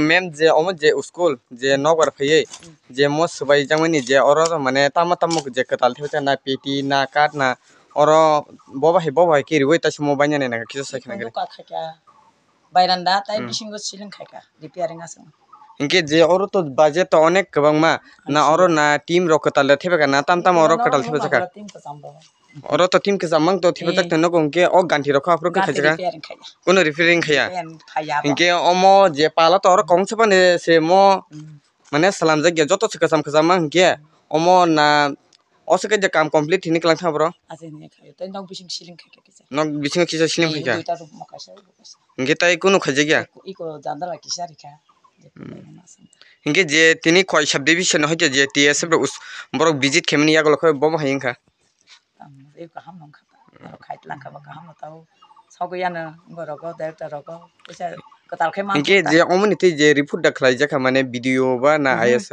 Ma'am जे अमो जे school जे नगर फैये जे मो सबाई जामनी जे और माने तामा तामो जे कताल थे ना पेटी ना काट ना और बबाहे के रिवै तस मो बान्या ने ना किस साखना गरे बायरान्दा ताइ बिसिंगो सिलिं खायका रिपेयारिं आसो इनके जे और तो बजेट तो अनेक गोबां मा ना और ना टीम रो कताल थेबेका ना ताम ताम और कताल थेबेका और तो टीम के जामंग तो थेबे तक न गंके ओ गांठी रखा afro के खजगा कोनो रिपेयरिंग खया इनके अमो जे पाला तो और कौन से बने से मो माने सलाम जगे जतो से कसम खजामा इनके अमो ना ओसे के जे काम कंप्लीट थिनि कलां था ब्रो आसे ने खायो तै नग बिसिं सिलिं खायका किसा नग बिसिं किसा सिलिं खायका दुइटा रूम मकासे इनके ताइ कोनो खजगिया इको जांदाला किसा रिखा इनके जे तिनी खय सब डिविजन होते जे टीएस उस ब्रो विजिट खेमनी या गलखय बम हायिंखा ए कहम नंखा खाइट लांखा बा कहम ताव सावगयानो बरगो डाइरेक्टर रगो पैसा कतालखे मान इनके जे अमनि ति जे रिपोर्ट दखलाय जखा माने वीडियो बा ना आयस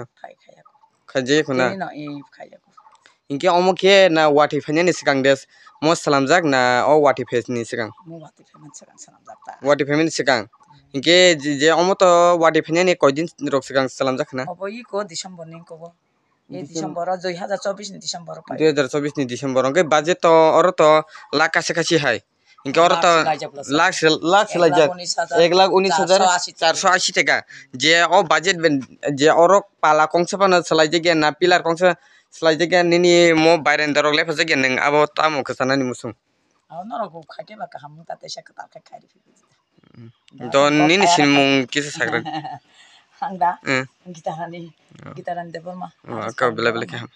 खजे खुना इनके अमो के ना वाटी फाइनानि सिगां देस मो सलामजाक ना ओ वाटी फेसनि सिगां मो वाटी फेमन सिगां सलामजाकता वाटी फेमन सिगां इनके जे अमो तो वाटी फाइनानि कयदिन रक सिगां सलामजाखना अबो इको डिसेम्बर नि को ये डिसेम्बर 2024 नि डिसेम्बर 2024 नि डिसेम्बर के बजेट तो और तो लाख कासे कासे हाय इनके और तो लाख लाख 1,19,480 टाका जे ओ बजेट जे और पाला कंसे पाना सलाय जे ना पिलार कंसे सलाय जे निनि मो बायरेन दरक लेफा जे नों आबो तामो खसानानि मुसुं आ नरको खाइते बा कहम ताते से कताल खाइरि तो निनि सिनमुं किसे साग्रान हांदा गिटारानि देबरमा का बेला बेला के हम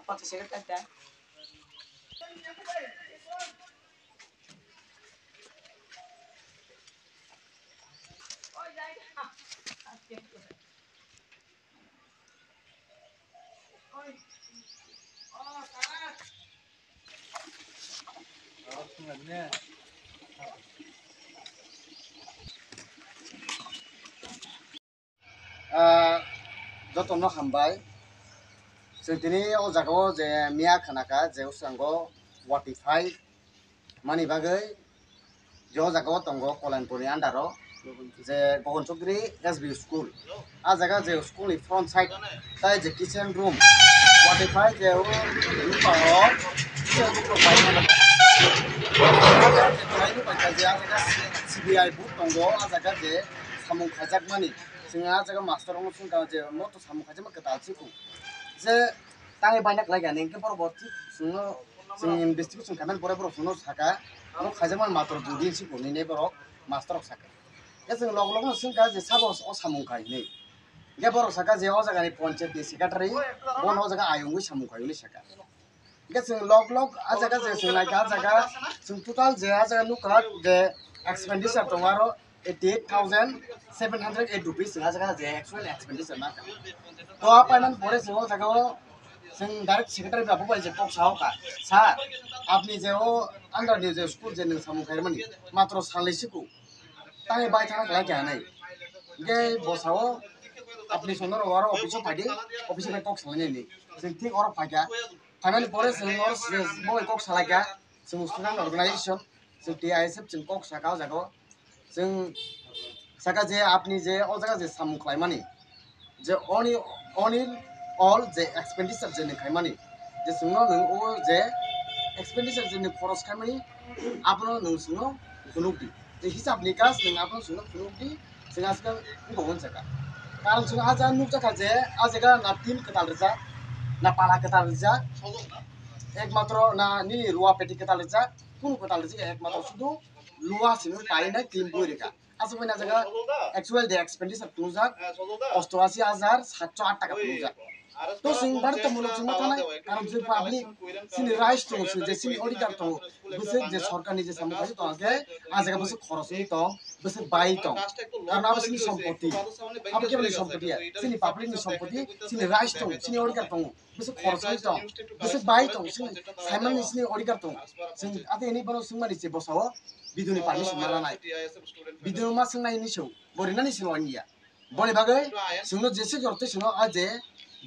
apa tuh sih kata jotono hambai sentini o jago je miya khanaka je usango watify mani bagai jo jago tongo kolanpuri andaro je bogonchokri SB school a jaga je school ni front side tai je kitchen room watify je o paro CBI book tongo a jaga je samung khajak mani singa jaga master ong sung ka je mo to samung khajak ma kata chiku je tangai banyak lagi ane ke poroboti sungo sing investigation kamen pore pore sungo saka mo khajak man matro dudin chiku ni ne borok master ok saka ya sing log log sung ka je sabo o samung khai ne ge borok saka je o jaga ni panchayat ni secretary bon o jaga ayungui samung khai ni saka ge sing log log a jaga je sing lai ka jaga sing total je a jaga nuka je expenditure tongaro 88,708 rupees a jaga je actual expenditure na to apa nan pore se o jaga o sing direct secretary babu bai je pok sao ka sa apni je o under ni je school je ning samung khai mani matro salai siku tangai bai thana kala kya nai ge bosao apni sonor waro office phadi office bai pok salai ni sing thik or phagya family pore sing or boy pok salai kya sing student organization sing TISF sing pok sakao jaga sing saka je apni je o jaga je samung khai mani je only all je expenditure je khai mani je sungno nung o je expenditure je ni khoros khai mani apno nung sungno khunukdi je hisab nikas nung apno sungno khunukdi sing askan ngobon jaka karon sung aja nuk jaka je ajaga na tin ketal reja na pala ketal reja ekmatro na ni ruwa peti ketal reja kun ketal reja ekmatro sudu luwa sinu paina tin boireka asumena jaga actual the expenditure plujak 88,708 টাকা plujak to sing bar to muluk sing thana karon je public sini rice to je sini auditor to buse je sarkar ni je samkai to age a jaga buse khoros ni to buse bai to karon aba sini sampoti aba ke bole sampoti sini public ni sampoti sini rice to sini auditor to buse khoros ni to buse bai to sini simon ni sini auditor to sing ate ni bono sing mani je bosao biduni permission mala nai biduni ma sing nai ni so borina ni sing wania boni bagai singno jese jorte singno aje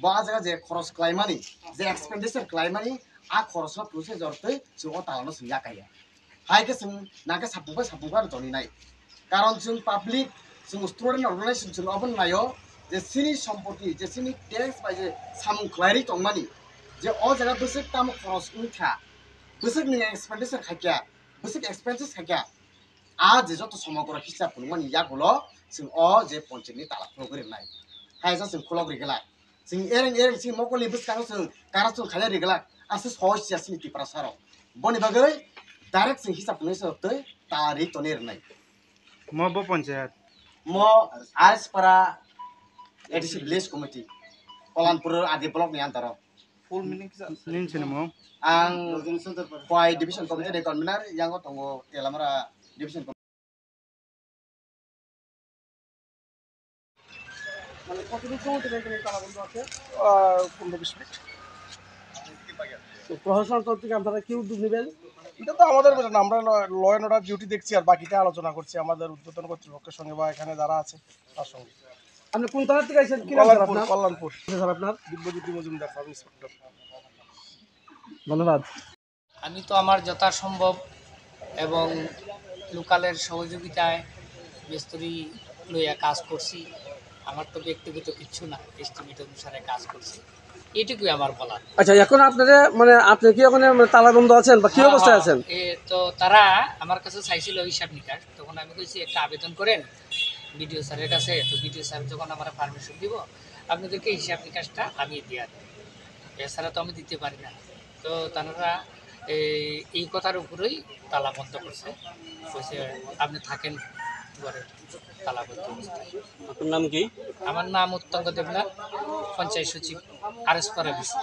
ba jaga je khoros klaimani je expenditure klaimani a khorosna process jorte singo talano singya kaya हायके जों नाके साबुंबाय जनि नाय कारण जों public जों student organisation जों अबन नायो जे सिनि सम्पत्ति जे सिनि टेक्स बाय जे सामुं खलारि तंमानि जे अ जागा बोसोर ताम खरस उठा बोसोर नि एक्सपेंडिचर खाकिया बोसोर एक्सपेंसेस खाकिया आ जे जत समग्र हिसाब फुलमानि यागुलो जों अ जे पन्चायतनि तालाखौ गोरिनाय हायजा जों खलाव रिगला जों एरें जों मकलि बोसकानो जों कारासुन खाले रिगला आसो सहसिया सिनि टिप्रा सारो बनि बागै डाइरेक्ट जों हिसाब फुलनि सबतै तारिख तनेरनाय मबो पञ्चायत म आरसपारा एडिसि विलेज कमिटि कलानपुर आदि ब्लक नि आन्दार फुल मिनिं निनसिनो मो आं पय डिभिजन कमिटि कनभेनार यांगो दंगो तेलामरा डिभिजन মানে কতদিন সময় ধরে তালাবন্ধ আছে 15-20 মিনিট তো প্রশাসন তরফ থেকে আপনারা কি উদ্যোগ নেবেন এটা তো আমাদের বিষয় না, আমরা ল অ্যান্ড অর্ডার ডিউটি দেখছি আর বাকিটা আলোচনা করছি আমাদের ঊর্ধ্বতন কর্তৃপক্ষের সঙ্গে বা এখানে যারা আছে তার সঙ্গে। আপনি কোন থানা থেকে আইছেন কি নাম স্যার আপনার কল্যাণপুর স্যার আপনার দিব্যজ্যোতি মজুমদার সাব ইন্সপেক্টর। ধন্যবাদ। আমি তো আমার যথাসম্ভব এবং লোকালের সহযোগিতায় মিস্ত্রি লইয়া কাজ করছি। আমার তো ব্যক্তিগত কিচ্ছু না, এস্টিমেট অনুসারে কাজ করছি, এটুকুই আমার বলার। আচ্ছা এখন আপনারা মানে আপনি কি ওখানে তালাবন্ধ আছেন বা কি অবস্থায় আছেন? তো তারা আমার কাছে চাইছিল হিসাব নিকাশ, তখন আমি কইছি একটা আবেদন করেন বিডিও স্যারের কাছে। তো বিডিও স্যার যখন আমার পারমিশন দিব আপনাদেরকে হিসাব নিকাশটা আমি দিয়ে দেব, এছাড়া তো আমি দিতে পারি না। তো তারা এই কথার উপরেই তালা বন্ধ করছে, কইছে আপনি থাকেন ঘরে তালাবদ্ধ অবস্থায়। আপনার নাম কি? আমার নাম উত্তঙ্গ দেবনাথ, পঞ্চায়েত সচিব, আরএস পাড়া বিসি।